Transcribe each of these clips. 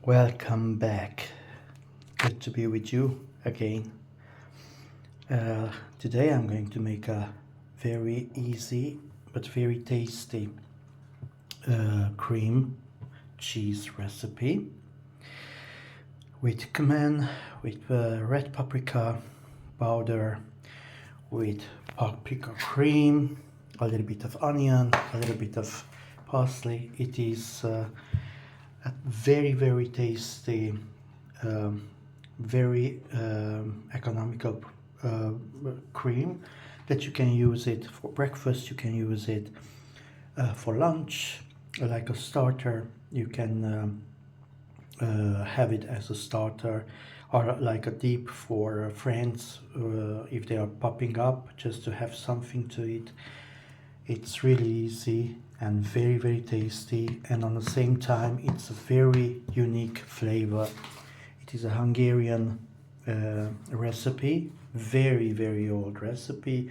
Welcome back. Good to be with you again. Today I'm going to make a very easy but very tasty cream cheese recipe with cumin, with red paprika powder, with paprika cream, a little bit of onion, a little bit of parsley. It is a very tasty, very economical cream that you can use it for breakfast, you can use it for lunch, like a starter. You can have it as a starter or like a dip for friends if they are popping up, just to have something to eat. It's really easy and very tasty, and on the same time it's a very unique flavor. It is a Hungarian recipe, very old recipe.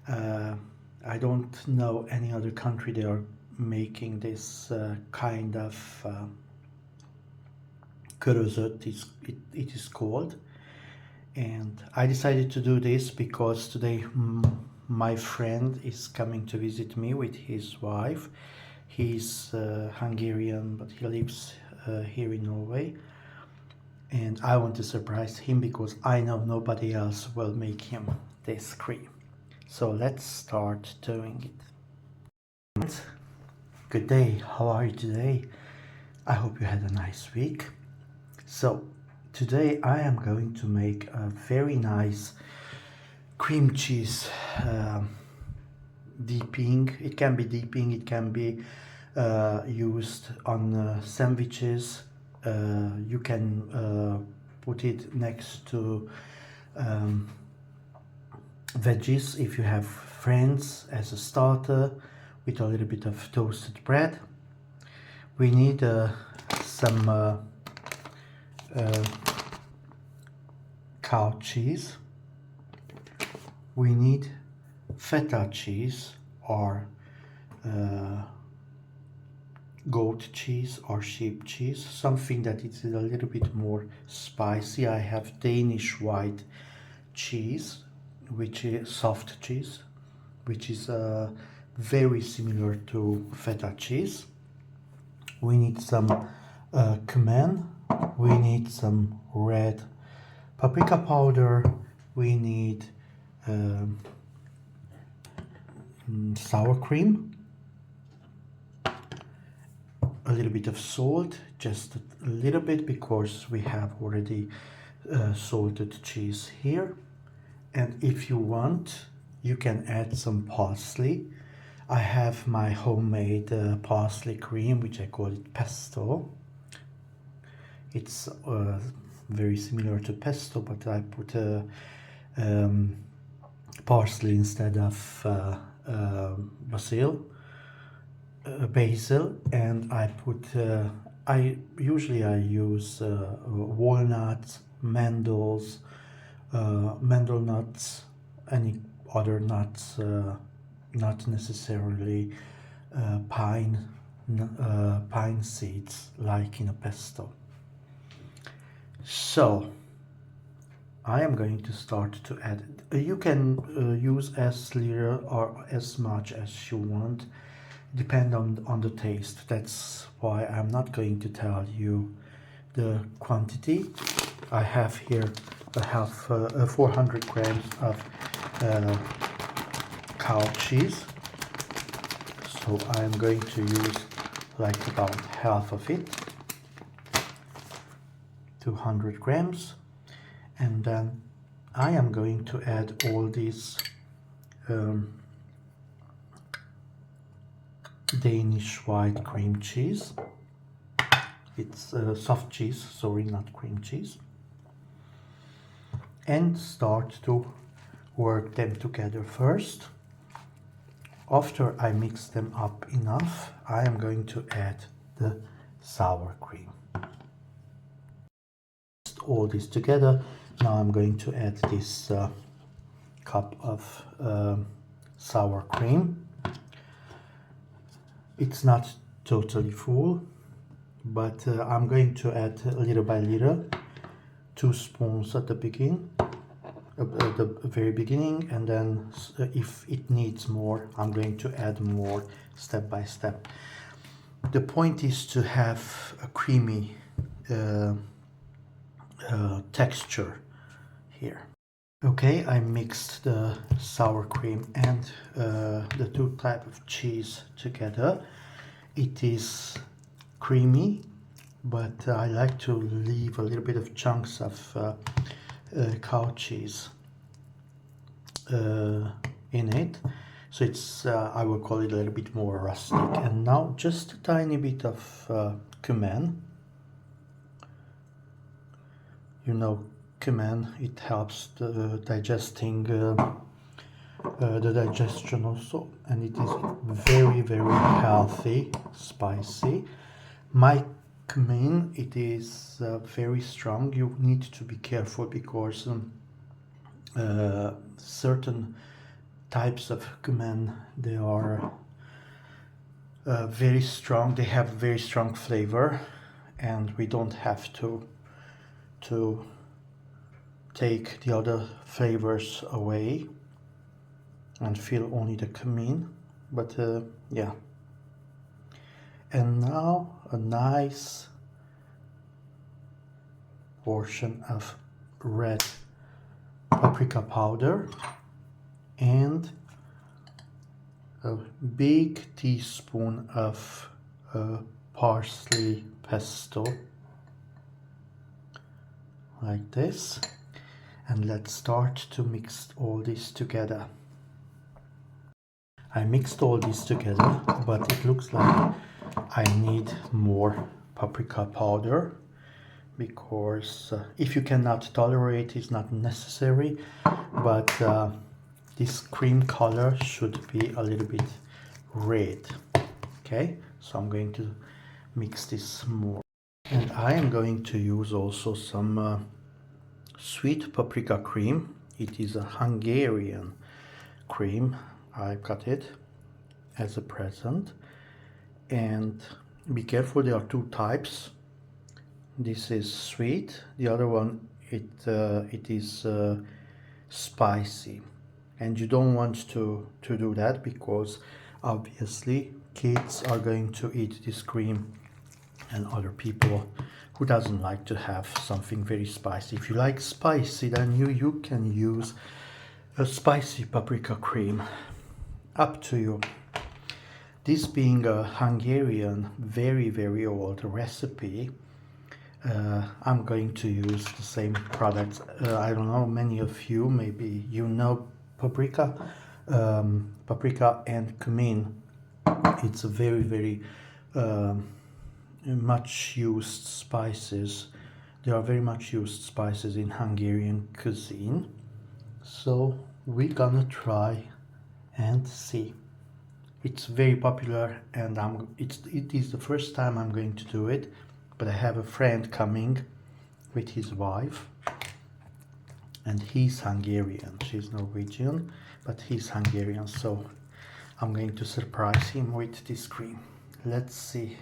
I don't know any other country they are making this kind of körözött, it is called. And I decided to do this because today my friend is coming to visit me with his wife. He's Hungarian, but he lives here in Norway. And I want to surprise him because I know nobody else will make him this cream. So let's start doing it. Good day, how are you today? I hope you had a nice week. So today I am going to make a very nice cream cheese dipping. It can be dipping, it can be used on sandwiches. You can put it next to veggies if you have friends, as a starter with a little bit of toasted bread. We need some cow cheese. We need feta cheese or goat cheese or sheep cheese, something that is a little bit more spicy. I have Danish white cheese, which is soft cheese, which is very similar to feta cheese. We need some cumin. We need some red paprika powder. We need sour cream, a little bit of salt, just a little bit because we have already salted cheese here. And if you want, you can add some parsley. I have my homemade parsley cream, which I call it pesto. It's very similar to pesto, but I put parsley instead of basil, and I put I usually use walnuts, mandels, mandel nuts, any other nuts, not necessarily pine seeds like in a pesto. So I am going to start to add it. You can use as little or as much as you want, depend on the taste. That's why I'm not going to tell you the quantity. I have here a 400 grams of cow cheese, so I'm going to use like about half of it, 200 grams, and then I am going to add all these Danish white cream cheese. It's soft cheese, sorry, not cream cheese, and start to work them together first. After I mix them up enough, I am going to add the sour cream. All this together. Now I'm going to add this cup of sour cream. It's not totally full, but I'm going to add little by little, 2 spoons at the beginning, at the very beginning, and then if it needs more, I'm going to add more step by step. The point is to have a creamy texture here. Okay, I mixed the sour cream and the two type of cheese together. It is creamy, but I like to leave a little bit of chunks of cow cheese in it, so it's I will call it a little bit more rustic. And now just a tiny bit of cumin. You know, cumin, it helps the digesting the digestion also, and it is very, very healthy, spicy. My cumin, it is very strong. You need to be careful because certain types of cumin, they are very strong. They have very strong flavor, and we don't have to take the other flavors away and feel only the cumin. But yeah. And now a nice portion of red paprika powder and a big teaspoon of parsley pesto, like this. And let's start to mix all this together. I mixed all this together, but it looks like I need more paprika powder, because if you cannot tolerate, it's not necessary, but this cream color should be a little bit red. Okay, so I'm going to mix this more, and I am going to use also some sweet paprika cream. It is a Hungarian cream. I got it as a present, and be careful, there are two types. This is sweet, the other one it is spicy, and you don't want to do that, because obviously kids are going to eat this cream, and other people who doesn't like to have something very spicy. If you like spicy, then you can use a spicy paprika cream, up to you. This being a Hungarian very, very old recipe, I'm going to use the same products. I don't know, many of you, maybe you know paprika, paprika and cumin. It's a very, very much used spices. There are very much used spices in Hungarian cuisine. So we're gonna try and see. It's very popular, and it is the first time I'm going to do it, but I have a friend coming with his wife, and he's Hungarian. She's Norwegian, but he's Hungarian, so I'm going to surprise him with this cream. Let's see.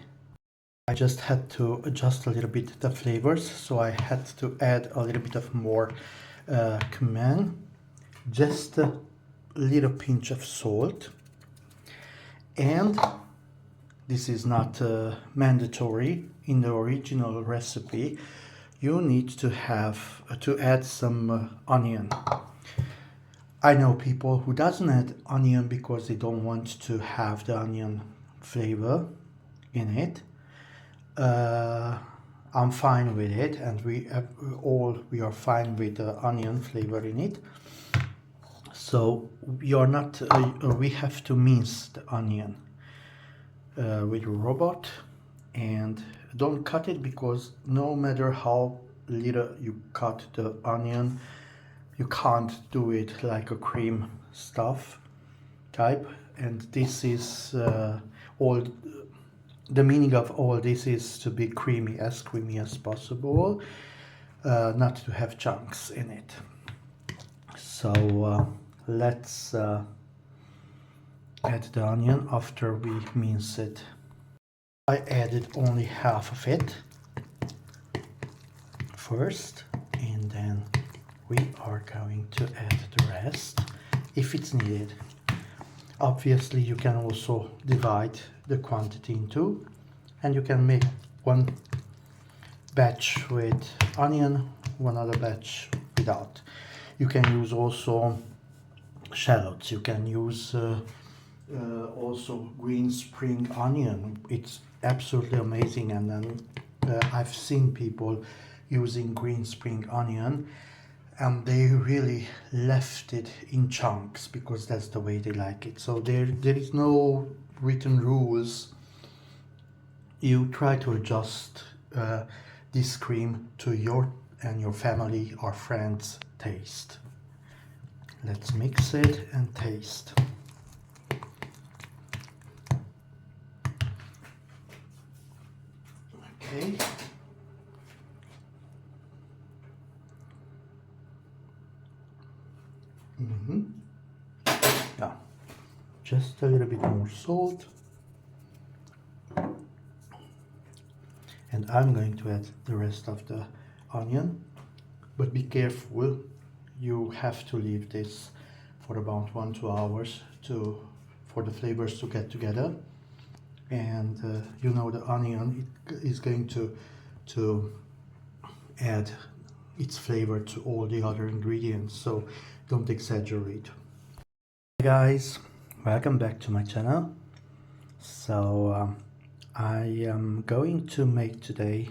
I just had to adjust a little bit the flavors, so I had to add a little bit of more cumin, just a little pinch of salt, and this is not mandatory. In the original recipe, you need to have to add some onion. I know people who doesn't add onion because they don't want to have the onion flavor in it. I'm fine with it, and we are fine with the onion flavor in it. So you're not. We have to mince the onion with a robot, and don't cut it, because no matter how little you cut the onion, you can't do it like a cream stuff type. And this is all. The meaning of all this is to be creamy as possible, not to have chunks in it. So let's add the onion after we mince it. I added only half of it first, and then we are going to add the rest if it's needed. Obviously you can also divide the quantity in two, and you can make one batch with onion, one other batch without. You can use also shallots, you can use also green spring onion. It's absolutely amazing. And then I've seen people using green spring onion, and they really left it in chunks because that's the way they like it. So there is no written rules. You try to adjust this cream to your and your family or friends taste. Let's mix it and taste. Okay. Yeah, just a little bit more salt. And I'm going to add the rest of the onion, but be careful, you have to leave this for about 1-2 hours for the flavors to get together. And you know, the onion is going to add its flavor to all the other ingredients, so don't exaggerate. Hey guys, welcome back to my channel. So I am going to make today